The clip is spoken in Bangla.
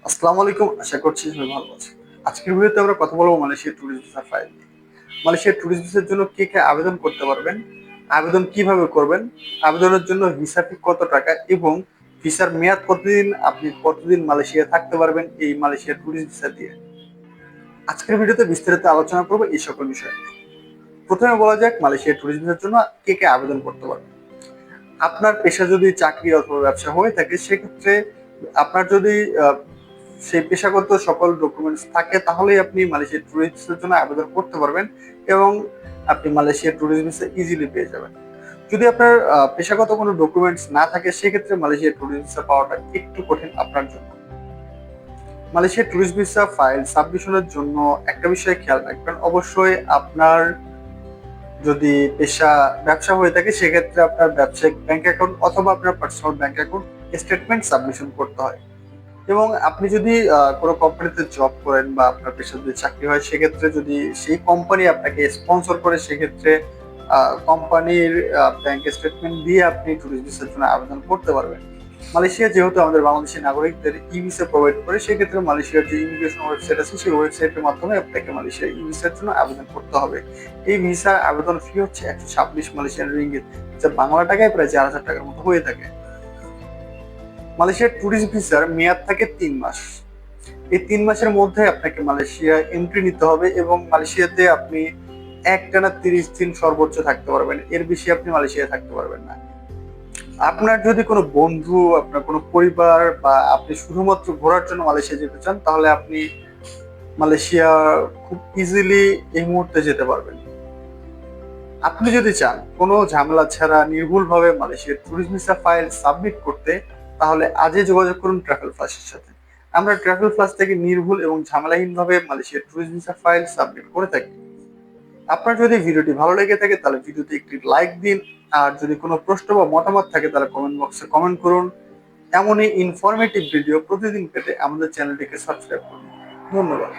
আসসালামু আলাইকুম। আশা করছি সবাই ভালো আছে। আজকের ভিডিওতে আমরা কথা বলবো মালয়েশিয়ার ট্যুরিস্ট ভিসা ফাইল নিয়ে। মালয়েশিয়ার ট্যুরিস্ট ভিসার জন্য কে আবেদন করতে পারবেন, আবেদন কিভাবে করবেন, আবেদনের জন্য ভিসা ফি কত টাকা এবং ভিসার মেয়াদ কতদিন, আপনি কতদিন মালয়েশিয়া থাকতে পারবেন এই মালয়েশিয়ার ট্যুরিস্ট ভিসা দিয়ে। আজকের ভিডিওতে বিস্তারিত আলোচনা করবো এই সকল বিষয় নিয়ে। প্রথমে বলা যাক মালয়েশিয়ার ট্যুরিস্ট ভিসার জন্য কে আবেদন করতে পারবেন। আপনার পেশা যদি চাকরি অথবা ব্যবসা হয়ে থাকে সেক্ষেত্রে আপনার যদি সেই পেশাগত সকল ডকুমেন্টস থাকে তাহলেই আপনি মালয়েশিয়ার ট্যুরিস্ট ভিসার জন্য আবেদন করতে পারবেন এবং আপনি মালয়েশিয়ার ট্যুরিস্ট ভিসা ইজিলি পেয়ে যাবেন। যদি আপনার পেশাগত কোনো ডকুমেন্টস না থাকে সেক্ষেত্রে মালয়েশিয়ার ট্যুরিস্ট ভিসা পাওয়াটা একটু কঠিন আপনার জন্য। মালয়েশিয়ার ট্যুরিস্ট ভিসা ফাইল সাবমিশনের জন্য একটা বিষয় খেয়াল রাখবেন, অবশ্যই আপনার যদি ব্যবসা হয়ে থাকে সেক্ষেত্রে আপনার ব্যবসায়িক ব্যাংক অ্যাকাউন্ট অথবা আপনার personal bank account statement submission করতে হয়। এবং আপনি যদি কোনো কোম্পানিতে জব করেন বা আপনার পেশায় যদি চাকরি হয় সেক্ষেত্রে যদি সেই কোম্পানি আপনাকে স্পন্সর করে সেক্ষেত্রে কোম্পানির ব্যাংক স্টেটমেন্ট দিয়ে আপনি ট্যুরিস্ট ভিসার জন্য আবেদন করতে পারবেন। মালয়েশিয়া যেহেতু আমাদের বাংলাদেশি নাগরিকদের ই ভিসা প্রোভাইড করে সেক্ষেত্রে মালয়েশিয়ার যে ইমিগ্রেশন ওয়েবসাইট আছে সেই ওয়েবসাইটের মাধ্যমে আপনাকে মালয়েশিয়ার ই ভিসার জন্য আবেদন করতে হবে। এই ভিসার আবেদন ফি হচ্ছে 126 মালয়েশিয়ান রিঙ্গিত, যা বাংলা টাকায় প্রায় 4,000 টাকার মতো হয়ে থাকে। মালয়েশিয়ার ট্যুরিস্ট ভিসার মেয়াদ থাকে 3 মাস। এই 3 মাসের মধ্যে আপনাকে মালয়েশিয়া এন্ট্রি নিতে হবে এবং মালয়েশিয়াতে আপনি একটানা 30 দিন সর্বোচ্চ থাকতে পারবেন, এর বেশি আপনি মালয়েশিয়ায় থাকতে পারবেন না। আপনার যদি কোনো বন্ধু, আপনার কোনো পরিবার বা আপনি শুধুমাত্র ঘোরার জন্য মালয়েশিয়া যেতে চান তাহলে আপনি মালয়েশিয়া খুব ইজিলি এই মুহূর্তে যেতে পারবেন। আপনি যদি চান কোনো ঝামেলা ছাড়া নির্ভুলভাবে মালয়েশিয়ার ট্যুরিস্ট ভিসা ফাইল সাবমিট করতে তাহলে আজই যোগাযোগ করুন ট্রাভেল ফ্লাশের সাথে। আমরা ট্রাভেল ফ্লাশ থেকে নির্ভুল এবং ঝামেলাহীনভাবে মালয়েশিয়ার ট্যুরিস্ট ভিসা ফাইল সাবমিট করে থাকি। আপনার যদি ভিডিওটি ভালো লেগে থাকে তাহলে ভিডিওতে একটি লাইক দিন, আর যদি কোনো প্রশ্ন বা মতামত থাকে তাহলে কমেন্ট বক্সে কমেন্ট করুন। এমনই ইনফরমেটিভ ভিডিও প্রতিদিন পেতে আমাদের চ্যানেলটিকে সাবস্ক্রাইব করুন। ধন্যবাদ।